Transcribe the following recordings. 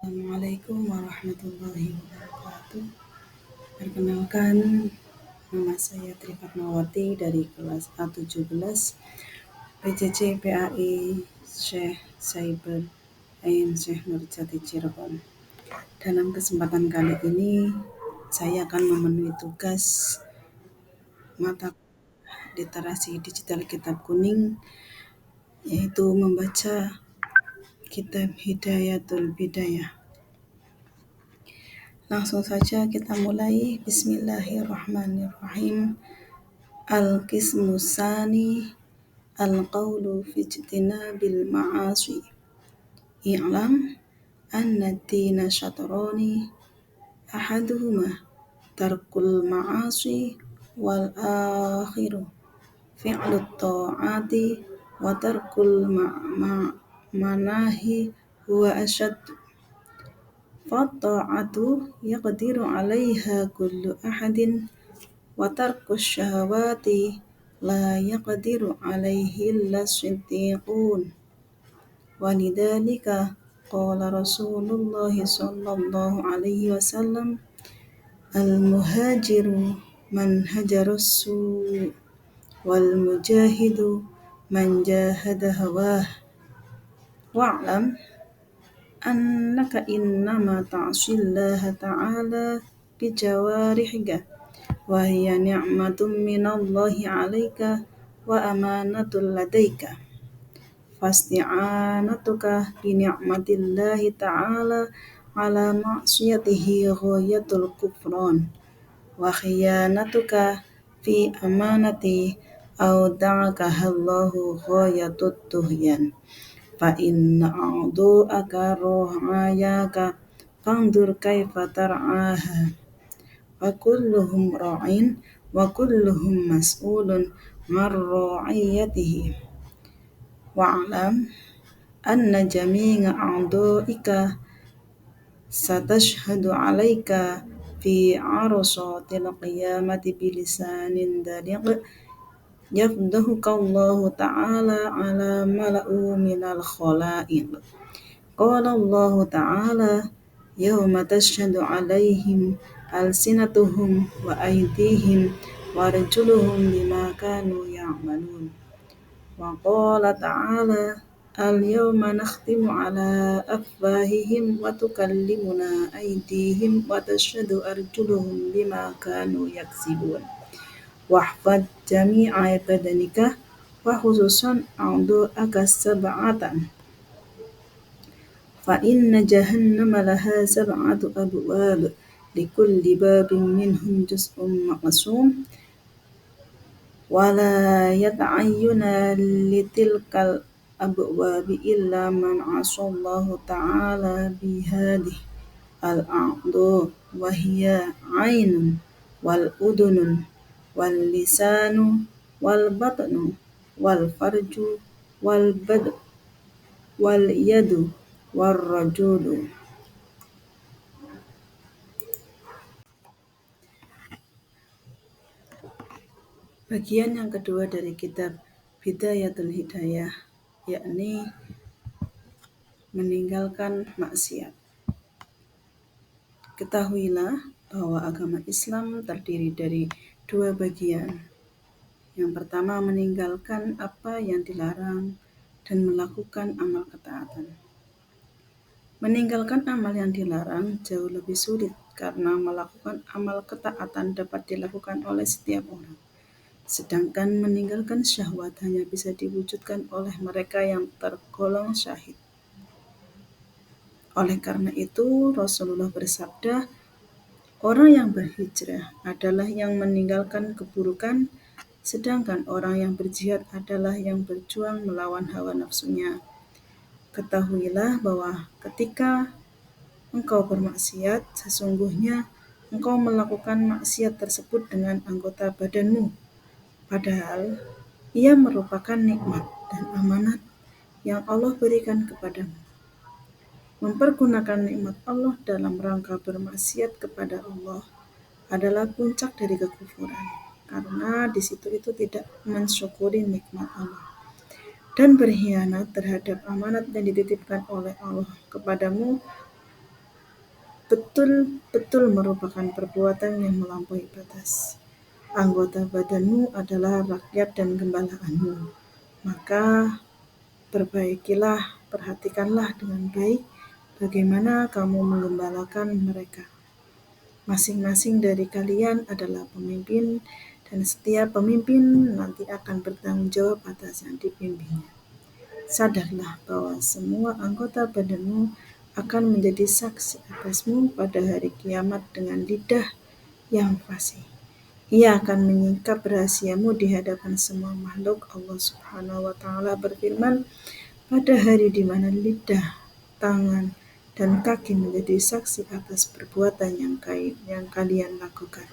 Assalamualaikum warahmatullahi wabarakatuh. Perkenalkan, nama saya Tri Fatmawati dari kelas A17 PJJ PAI Syekh Cyber Ain Syekh Nurjati Cirebon. Dalam kesempatan kali ini, saya akan memenuhi tugas mata literasi digital kitab kuning, yaitu membaca kitab Hidayatul Bidayah. Langsung saja kita mulai. Bismillahirrahmanirrahim. Al-qismu tsani al-qawlu fi ijtinabil ma'asi. I'lam anna ad-dina syatrani ahaduhuma tarkul ma'asi wal akhiru fi'lut ta'ati wa tarkul manahi huwa asyaddu. Fatta'atu yaqdiru 'alaiha kullu ahadin wa tarku syahawati la yaqdiru 'alaihi illa siddiqun. Walidzalika qala Rasulullah sallallahu alaihi wasallam al-muhajiru man hajaras su' wal mujahidu man jahada hawah. Wa'lam annaka innama ta'sillaha ta'ala bijawarihika wa hiya ni'matun minallahi 'alaika wa amanatun ladaika. Fasti'anatuka bi ni'matillahi ta'ala 'ala ma'siyatihi ghayatul kufran wa khiyanatuka fi amanati auda'aka Allahu ghayatut tuhyan. Fa inna a'du'aka ro'ayaka fandur kaifa tar'aha wa kulluhum ra'in wa kulluhum mas'ulun mar ra'iyatihi. Wa'lam anna jami'a a'du'ika satashhadu 'alaika fi 'arasatil qiyamati bilisanin daliq yafdahuka Allah ta'ala 'ala mala'u minal khala'iq. Qala Allah ta'ala yawma tashhadu 'alaihim alsinatuhum wa aydihim wa arjuluhum bima kanu ya'malun. Wa qala ta'ala al-yawma nakhtimu 'ala afwahihim wa tukallimuna aydihim wa tashhadu arjuluhum bima kanu yaksibun. Wahfad jami'a badanika wa khususan a'du'aka sab'atan. Fa inna jahannama laha sab'atu abwab likulli babin minhum juz'un maqsum wa la yata'ayyuna litilkal abwabi illa man 'asallahu ta'ala bihadih al-a'du wa hiya 'ainun wal udunun wal lisanu wal batnu wal farju wal bad wal yadu war rajulu. Bagian yang kedua dari kitab Bidayatul Hidayah, yakni meninggalkan maksiat. Ketahuilah bahwa agama Islam terdiri dari dua bagian. Yang pertama, meninggalkan apa yang dilarang dan melakukan amal ketaatan. Meninggalkan amal yang dilarang jauh lebih sulit karena melakukan amal ketaatan dapat dilakukan oleh setiap orang. Sedangkan meninggalkan syahwat hanya bisa diwujudkan oleh mereka yang tergolong syahid. Oleh karena itu, Rasulullah bersabda, orang yang berhijrah adalah yang meninggalkan keburukan, sedangkan orang yang berjihad adalah yang berjuang melawan hawa nafsunya. Ketahuilah bahwa ketika engkau bermaksiat, sesungguhnya engkau melakukan maksiat tersebut dengan anggota badanmu, padahal ia merupakan nikmat dan amanat yang Allah berikan kepadamu. Mempergunakan nikmat Allah dalam rangka bermaksiat kepada Allah adalah puncak dari kekufuran, karena di situ itu tidak mensyukuri nikmat Allah dan berkhianat terhadap amanat yang dititipkan oleh Allah kepadamu betul-betul merupakan perbuatan yang melampaui batas. Anggota badanmu adalah rakyat dan gembalaanmu, maka perhatikanlah dengan baik bagaimana kamu menggembalakan mereka. Masing-masing dari kalian adalah pemimpin, dan setiap pemimpin nanti akan bertanggung jawab atas yang dipimpinnya. Sadarlah bahwa semua anggota badanmu akan menjadi saksi atasmu pada hari kiamat dengan lidah yang fasih. Ia akan menyingkap rahasiamu di hadapan semua makhluk. Allah Subhanahu wa Ta'ala berfirman, pada hari di mana lidah, tangan, dan kaki menjadi saksi atas perbuatan yang kalian lakukan.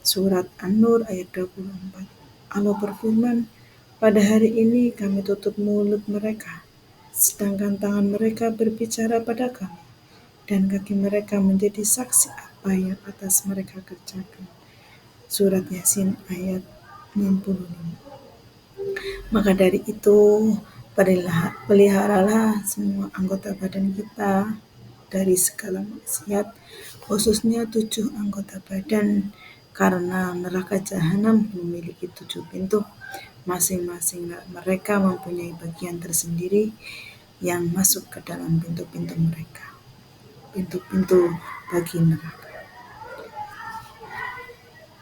Surat An-Nur ayat 24. Allah berfirman, pada hari ini kami tutup mulut mereka, sedangkan tangan mereka berbicara pada kami, dan kaki mereka menjadi saksi apa yang atas mereka kerjakan. Surat Yasin ayat 65. Maka dari itu, peliharalah semua anggota badan kita dari segala maksiat, khususnya 7 anggota badan, karena neraka jahanam memiliki 7 pintu. Masing-masing mereka mempunyai bagian tersendiri yang masuk ke dalam pintu-pintu mereka, pintu-pintu bagi neraka.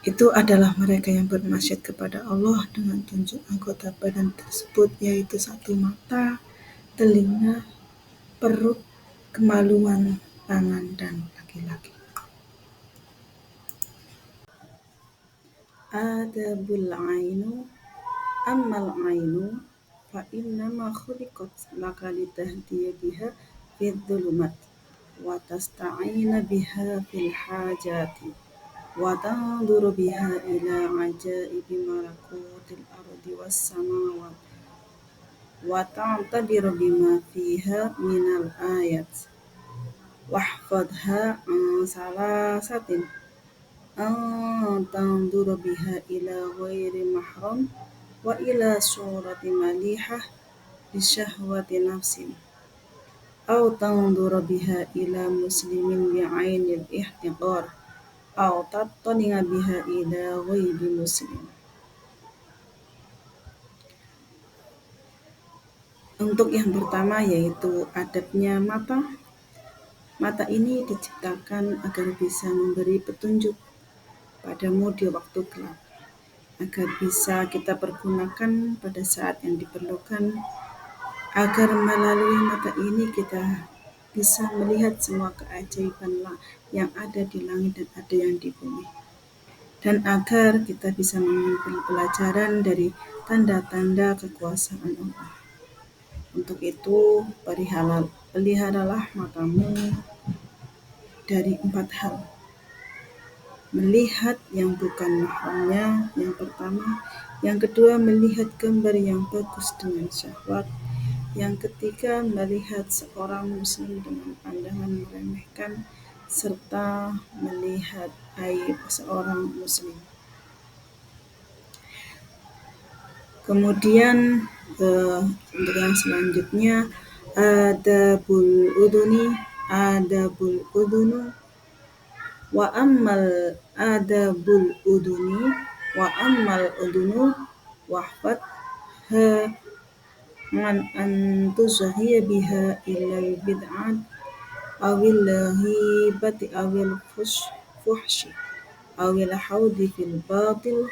Itu adalah mereka yang bermaksiat kepada Allah dengan tunjuk anggota badan tersebut, yaitu 1 mata, telinga, perut, kemaluan, tangan, dan kaki. Adabul ainu ammal ainu fa innama khuliqat laka litahdiya biha fid dhulumat wa tasta'ina biha fil hajati wa tanzuru biha ila ajaibi malakutil ardi was samawati wa ta'tabiru bima fiha minal ayat wahfadha an salasatin an tanzuru biha ila ghairi mahram wa ila surati malihah li syahwati nafsin aw tanzuru biha ila muslimin bi'ainil ihtiqar aw tattali'a biha ila ghaibi muslim. Untuk yang pertama yaitu adabnya mata. Mata ini diciptakan agar bisa memberi petunjuk padamu di waktu gelap, agar bisa kita pergunakan pada saat yang diperlukan, agar melalui mata ini kita bisa melihat semua keajaiban yang ada di langit dan ada yang di bumi, dan agar kita bisa mengambil pelajaran dari tanda-tanda kekuasaan Allah. Untuk itu, peliharalah matamu dari 4 hal. Melihat yang bukan mahramnya, yang pertama. Yang kedua, melihat gambar yang bagus dengan syahwat. Yang ketiga, melihat seorang muslim dengan pandangan meremehkan, serta melihat aib seorang muslim. Kemudian untuk yang selanjutnya, adabul udunu wa ammal udunu wahfad ha man an tuzhiya biha ilal bid'at awil ghibati awil fuhshi awil haudi fil batil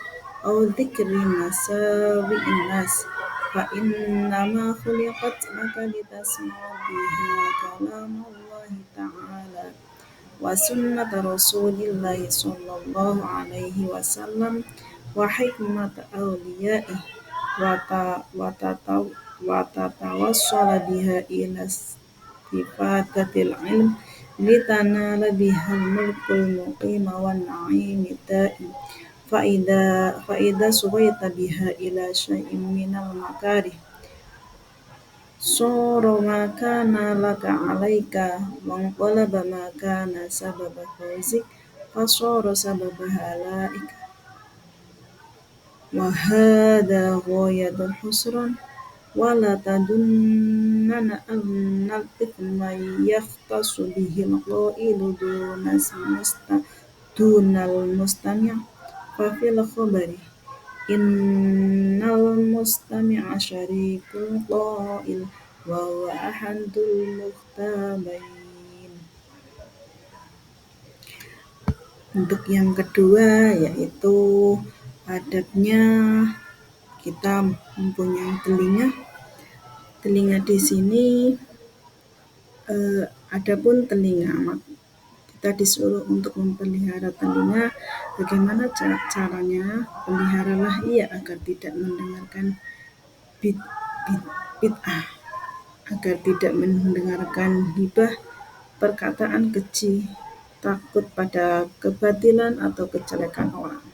aw dzikri masawi'in nas fa innama khuliqat laka litasma'a biha kalamallahi ta'ala wa sunnata rasulillahi sallallahu alaihi wasallam wa hikmata awliyaih wa tatawassala biha ila istifadatil ilm litanala bihal mulkul muqima wan na'imi da'im fa idza suwaita biha ila syai'in minal makarih soro ma kana laka alaika wa qalaba ma kana sababa fawzik fa soro sababa halaika wa hadha ghayatul husran wala tadunnana annal ithma yakhtassu bihil qailu dunal mustami' fa fil khabari innal mustami'a syarikul qail wa huwa ahadul muhtabain. Untuk yang kedua yaitu adabnya kita mempunyai telinga. Telinga di sini adapun telinga kita disuruh untuk memelihara telinga. Bagaimana caranya? Peliharalah ia agar tidak mendengarkan bid'ah, agar tidak mendengarkan hibah, perkataan keji, takut pada kebatilan atau kejelekan orang.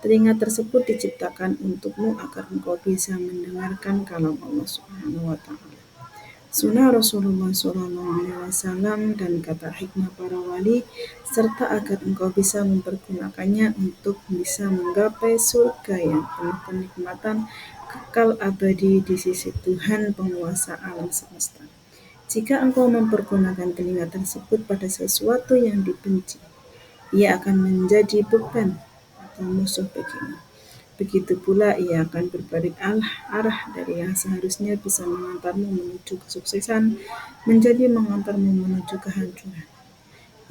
Telinga tersebut diciptakan untukmu agar engkau bisa mendengarkan kalam Allah Subhanahu wa Ta'ala, sunnah Rasulullah SAW, dan kata hikmah para wali, serta agar engkau bisa mempergunakannya untuk bisa menggapai surga yang penuh kenikmatan kekal abadi di sisi Tuhan penguasa alam semesta. Jika engkau mempergunakan telinga tersebut pada sesuatu yang dibenci, ia akan menjadi beban atau musuh bagimu. Begitu pula ia akan berbalik arah dari yang seharusnya bisa mengantarmu menuju kesuksesan, menjadi mengantarmu menuju kehancuran.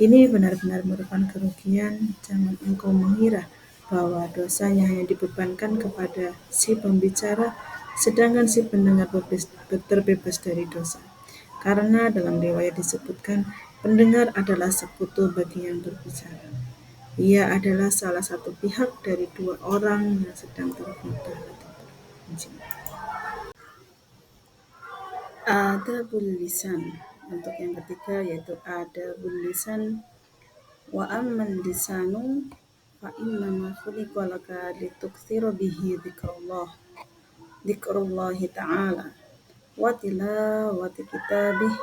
Ini benar-benar merupakan kerugian. Jangan engkau mengira bahwa dosanya hanya dibebankan kepada si pembicara, sedangkan si pendengar terbebas dari dosa. Karena dalam riwayat disebutkan, pendengar adalah sekutu bagi yang berbicara. Ia adalah salah satu pihak dari dua orang yang sedang tergoda atau terpancing. Adabul lisan. Untuk yang ketiga yaitu adabul lisan. Wa amman lisanu fa innama khuliqa laka lituktsira bihi dzikrullahi ta'ala wa tilawati kitabih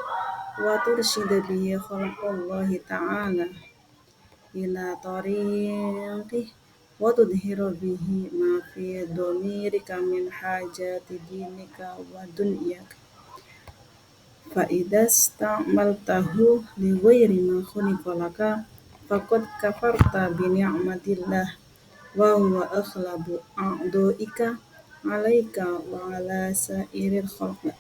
wa tursyida bihi khalqallahi ta'ala ila tariqih wa tudhiru bihi ma fi dhamirika min hajati dinika wa dunyaka. Fa idza sta'maltahu li ghairi ma khuliqa laka faqad kafarta bi ni'matillah wa huwa aghlabu a'dha'ika 'alaika wa 'ala sa'iril khalqi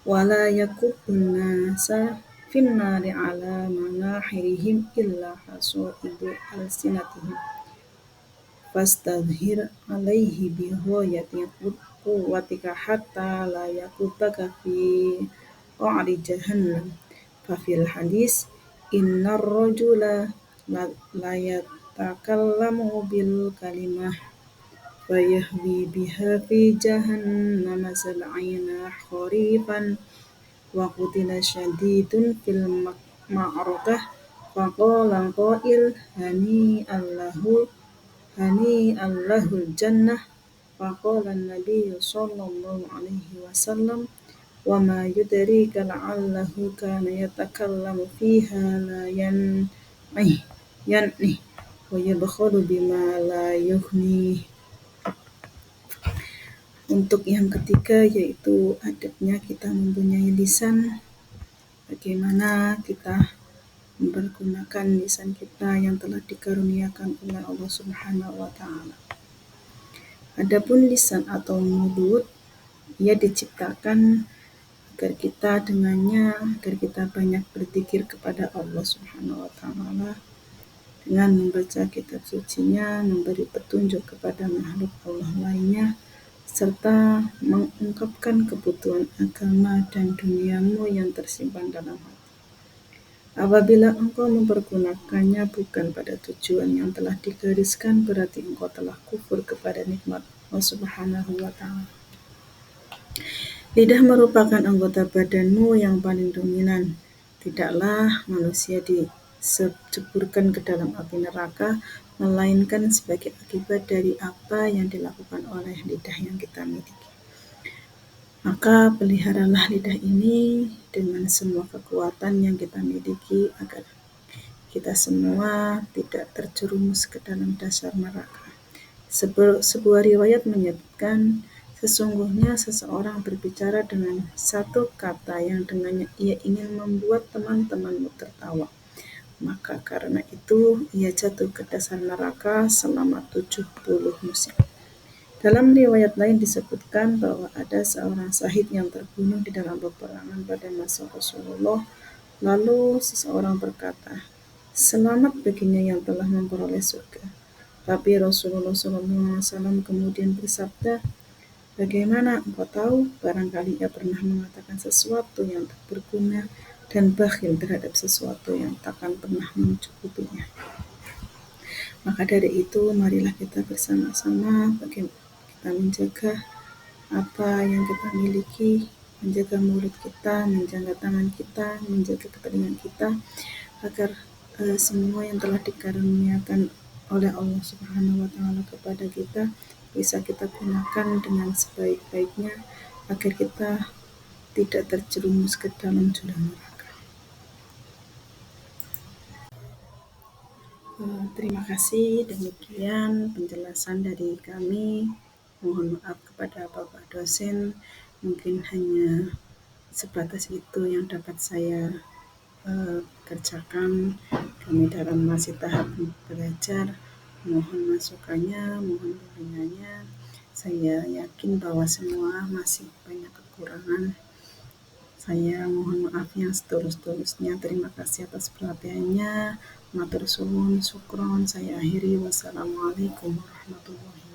wa la yakubbun nasa finnari 'ala manahirihim illa hasaidu alsinatihim fastadhhir 'alaihi bi ghayati quwwatika hatta la yakubaka fi qa'ri jahannam. Fa fil hadis innar rajula la yatakallamu bil kalimah wa yahwi biha fi jahannam sab'ina kharifan wa qutila syadidun fil ma'rakah faqala qail hani'an lahul jannah faqala an-nabiy sallallahu alaihi wasallam wa ma yudrika la'allahu kana yatakallamu fiha la yan'ih wa yabkhalu bima la yughnih. Untuk yang ketiga yaitu adabnya kita mempunyai lisan. Bagaimana kita mempergunakan lisan kita yang telah dikaruniakan oleh Allah Subhanahu wa Ta'ala. Adapun lisan atau mulut, ia diciptakan agar kita banyak berzikir kepada Allah Subhanahu wa Ta'ala dengan membaca kitab sucinya, memberi petunjuk kepada makhluk Allah lainnya, serta mengungkapkan kebutuhan agama dan duniamu yang tersimpan dalam hati. Apabila engkau mempergunakannya bukan pada tujuan yang telah digariskan, berarti engkau telah kufur kepada nikmat Allah Subhanahu wa Ta'ala. Lidah merupakan anggota badanmu yang paling dominan. Tidaklah manusia diceburkan ke dalam api neraka, melainkan sebagai akibat dari apa yang dilakukan oleh lidah yang kita miliki. Maka peliharalah lidah ini dengan semua kekuatan yang kita miliki agar kita semua tidak terjerumus ke dalam dasar neraka. Sebuah riwayat menyebutkan Sesungguhnya seseorang berbicara dengan satu kata yang dengannya ia ingin membuat teman-temanmu tertawa, maka karena itu ia jatuh ke dasar neraka selama 70 musim. Dalam riwayat lain disebutkan bahwa ada seorang syahid yang terbunuh di dalam peperangan pada masa Rasulullah. Lalu seseorang berkata, "Selamat baginya yang telah memperoleh surga." Tapi Rasulullah SAW kemudian bersabda, "Bagaimana engkau tahu? Barangkali ia pernah mengatakan sesuatu yang tak berguna dan bakhil terhadap sesuatu yang takkan pernah mencukupinya." Maka dari itu, marilah kita bersama-sama kita menjaga apa yang kita miliki, menjaga mulut kita, menjaga tangan kita, menjaga ketelingan kita, agar semua yang telah dikaruniakan oleh Allah Subhanahu wa Ta'ala kepada kita bisa kita gunakan dengan sebaik-baiknya, agar kita tidak terjerumus ke dalam jurang neraka. Terima kasih, demikian penjelasan dari kami. Mohon maaf kepada Bapak dosen, mungkin hanya sebatas itu yang dapat saya kerjakan. Kami dalam masih tahap belajar. Mohon masukannya, mohon bimbingannya. Saya yakin bahwa semua masih banyak kekurangan. Saya mohon maaf yang setulus-tulusnya. Terima kasih atas perhatiannya. Matur suwun, syukron. Saya akhiri. Wassalamualaikum warahmatullahi wabarakatuh.